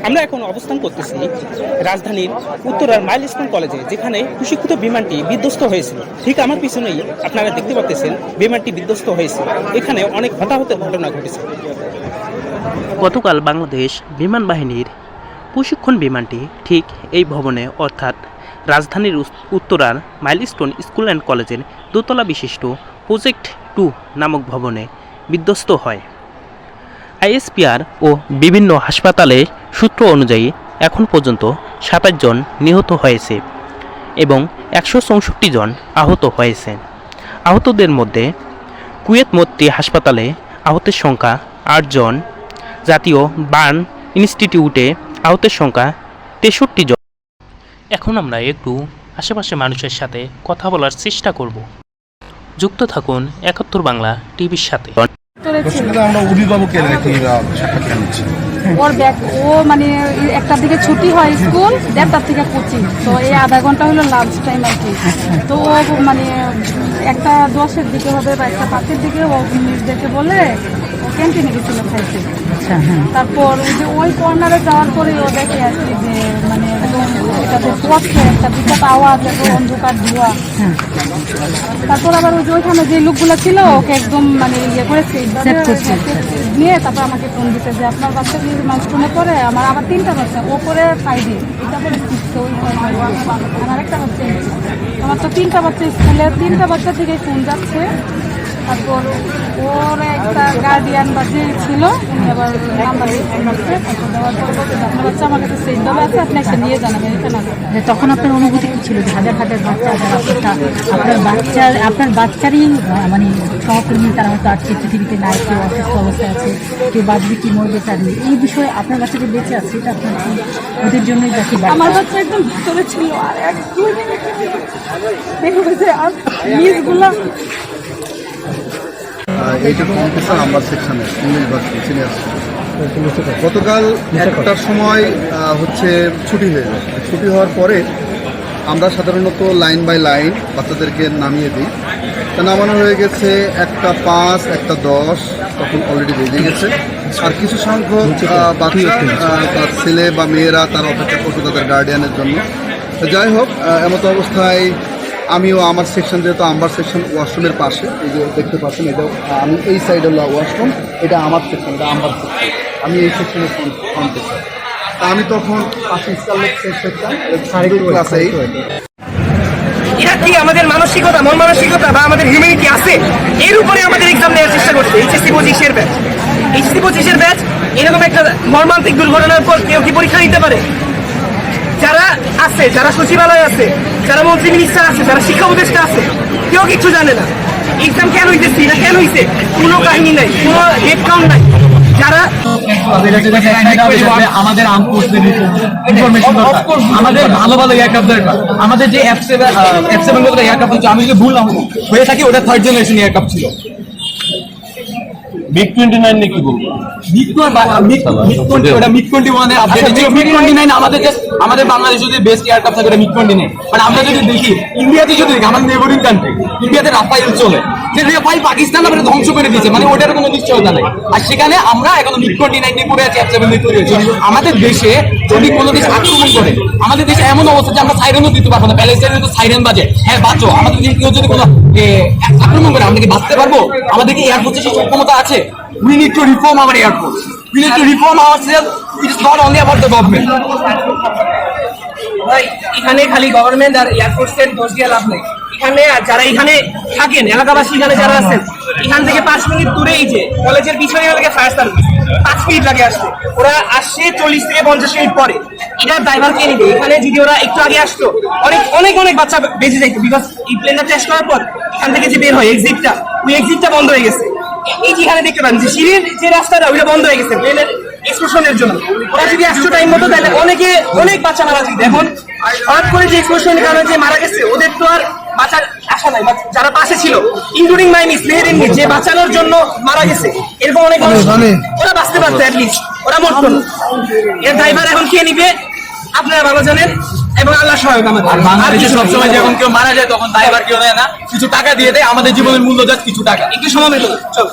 আমরা এখন অবস্থান করতেছি রাজধানীর উত্তরার মাইলস্টোন কলেজে, যেখানে প্রশিক্ষিত বিমানটি বিধ্বস্ত হয়েছিল। ঠিক আমার পিছনেই আপনারা দেখতে পাচ্ছেন বিমানটি বিধ্বস্ত হয়েছে। এখানে অনেক হতাহতের ঘটনা ঘটেছে। গতকাল বাংলাদেশ বিমান বাহিনীর প্রশিক্ষণ বিমানটি ঠিক এই ভবনে, অর্থাৎ রাজধানীর উত্তরার মাইলস্টোন স্কুল অ্যান্ড কলেজের দোতলা বিশিষ্ট প্রজেক্ট 2 নামক ভবনে বিধ্বস্ত হয়। আইএসপিআর ও বিভিন্ন হাসপাতালে সূত্র অনুযায়ী এখন পর্যন্ত 27 জন নিহত হয়েছে এবং 164 জন আহত হয়েছে। আহতদের মধ্যে কুয়েত মৈত্রী হাসপাতালে আহতের সংখ্যা 8 জন, জাতীয় বার্ন ইনস্টিটিউটে আহতের সংখ্যা 63 জন। এখন আমরা একটু আশেপাশে মানুষের সাথে কথা বলার চেষ্টা করব। যুক্ত থাকুন 71 বাংলা টিভির সাথে। ওর ব্যাগ ও মানে 1টার দিকে ছুটি হয় স্কুল, 1:30 থেকে কোচিং, তো এই আধা ঘন্টা হলো লাঞ্চ টাইম আর কি। তো ও মানে 1:10-এর দিকে হবে বা 1:05-এর দিকে ও নিজেদেরকে বলে ও ক্যান্টিনে গেছিল খাইতে। তারপর ওই কর্নারে যাওয়ার পরে ও দেখে আর কি যে মানে একদম এটাতে পড়ছে একটা বিকট আওয়াজ এবং অন্ধকার ধোঁয়া। তারপর আবার ওই যে ওইখানে যে লোকগুলো ছিল ওকে একদম মানে ইয়ে করেছে নিয়ে, তারপর আমাকে ফোন দিতে যে আপনার বাচ্চা কি মাইলস্টোনে পড়ে, আমার আবার 3টা বাচ্চা, ও পরে 5-এ, এটা পরে 6-এ, আমার একটা বাচ্চা, আমার তো 3টা বাচ্চা স্কুলে, 3টা বাচ্চা থেকে ফোন যাচ্ছে। তারপর ওর একটা গার্ডিয়ান বা যে ছিল উনি আবার নাম্বার দেওয়ার পরে বলতে আপনার বাচ্চা আমার কাছে সেট দেওয়া আছে, আপনি এসে নিয়ে জানাবেন এখানে। তখন আপনার অনুভূতি কি ছিল যে হাজার হাজার বাচ্চা আপনার বাচ্চারই মানে সহকর্মী তারা হয়তো আজকে পৃথিবীতে নাই, কেউ অসুস্থ অবস্থায় আছে, কেউ বাঁচবে কি মরবে তার নেই, এই বিষয়ে আপনার বাচ্চা যে বেঁচে আছে এটা আপনার ওদের জন্যই বাকি। আমার বাচ্চা একদম ভিতরে ছিল আর একদম আর মিসগুলা এইটা কম্পিটিশন আমার সেকশনে ইংলিশ ভার্সন সিনিয়র। গতকাল 1টার সময় হচ্ছে ছুটি হয়ে যায়। ছুটি হওয়ার পরে আমরা সাধারণত লাইন বাই লাইন বাচ্চাদেরকে নামিয়ে দিই। তা নামানো হয়ে গেছে 1:05, 1:10, তখন অলরেডি বেজে গেছে। আর কিছু সংখ্যক বাচ্চা বা ছেলে বা মেয়েরা তারা অপেক্ষা করছে তাদের গার্ডিয়ানের জন্য। যাই হোক, এমতো অবস্থায় আমিও আমার সেকশন, যেহেতু আমার সেকশন ওয়াশরুমের পাশে, এই যে দেখতে পাচ্ছেন, এটা আমি এই সাইড হলো ওয়াশরুম, এটা আমার সেকশন, এটা আমার সেকশন, আমি এই সেকশনের ফ্রন্টে স্যার। তা আমি তখন পাশে স্কারলেট সেকশন ক্লাস 8। এটা কি আমাদের মানসিকতা, মন মানসিকতা বা আমাদের হিউম্যানিটি আছে, এর উপরে আমাদের এক্সাম নেওয়ার চেষ্টা করছে। এইচএসসি 25-এর ব্যাচ এরকম একটা মর্মান্তিক দুর্ঘটনার পর কেউ কি পরীক্ষা দিতে পারে? যারা আছে, যারা সচিবালয় আছে, যারা মন্ত্রী মিনিস্টার আছে, যারা শিক্ষা উপদেষ্টা আছে, কেউ কিছু জানে না। এক্সাম কেন হইতেছে, এটা কেন হইছে, কোনো কাহিনী নাই, কোনো হেড কাউন্ট নাই। যারা আমাদের ইনফরমেশন দরকার, আমাদের ভালো ভালো এয়ারক্রাফট দরকার। আমাদের যে F7 এয়ারক্রাফট হচ্ছে, আমি যদি ভুল না হয়ে থাকি, ওটা 3rd জেনারেশন এয়ারক্রাফট ছিল। MiG-29 নিয়ে কি বলবো? MiG-21 আপডেট ছিল। MiG-29 আমাদের বাংলাদেশে যে বেস্ট এয়ারক্রাফট থাকে, MiG-29। বাট আমরা যদি দেখি ইন্ডিয়াতে, যদি দেখি আমাদের নেবরিং কান্ট্রি ইন্ডিয়াতে রাফাইল চলে, যে রাফাইল পাকিস্তান আমরা ধ্বংস করে দিয়েছে, মানে ওটার কোনো নিশ্চয়তা নেই। আর সেখানে আমরা এখন MiG-29 নিয়ে পড়ে আছি, F7 নিয়ে পড়ে আছি। আমাদের দেশে যদি কোনো দেশ আক্রমণ করে, আমাদের দেশে এমন অবস্থা যে আমরা সাইরেনও দিতে পারবো না। প্যালেস্টাইনে তো সাইরেন বাজে, হ্যাঁ বাঁচো। আমাদের দেশে কেউ যদি কোনো আক্রমণ করে, আমরা কি বাঁচতে পারবো? আমাদের কি এয়ারফোর্সে সেই সক্ষমতা আছে? We need to reform our air force. We need to reform ourselves. It is not only about the government. এখানে খালি গভর্নমেন্ট আর এয়ারফোর্সের দোষ দিয়ে লাভ নেই। এখানে যারা এখানে থাকেন, এলাকাবাসী এখানে যারা আছেন, এখান থেকে 5 মিনিট দূরেই যে কলেজের পিছনে লাগে ফায়ার সার্ভিস, 5 মিনিট লাগে আসতে। ওরা আসছে 40 থেকে 50 মিনিট পরে। এটার ড্রাইভার কে নিবে? এখানে যদি ওরা একটু আগে আসতো, অনেক বাচ্চা বেঁচে যাইতো। বিকজ এই প্লেনটা টেস্ট করার পর এখান থেকে যে বের হয় এক্সিটটা, ওই এক্সিটটা বন্ধ হয়ে গেছে। এই যেখানে দেখতে পান যে সিঁড়ির যে রাস্তাটা, ওইটা বন্ধ হয়ে গেছে প্লেনের এক্সপ্লোশনের জন্য। ওরা যদি আসতো টাইম মতো, তাহলে অনেক বাচ্চা মারা যেত। এখন হঠাৎ করে যে এক্সপ্লোশনের কারণে যে মারা গেছে, ওদের তো আর বাঁচার আশা নাই। যারা পাশে ছিল, ইনক্লুডিং মাই মিস মেহেরিন, যে বাঁচানোর জন্য মারা গেছে, এরকম অনেক মানুষ, ওরা বাঁচতে পারতো অ্যাটলিস্ট, ওরা মরতো না। এর ড্রাইভার এখন কে নিবে আপনারা ভালো জানেন, এবং আল্লাহ সহায়ক আমাদের। বাংলাদেশে সবসময় যখন কেউ মারা যায়, তখন ড্রাইভার কেউ নেয় না, কিছু টাকা দিয়ে দেয়, আমাদের জীবনের মূল্য যাচ্ছে কিছু টাকা। একটু সময় চল।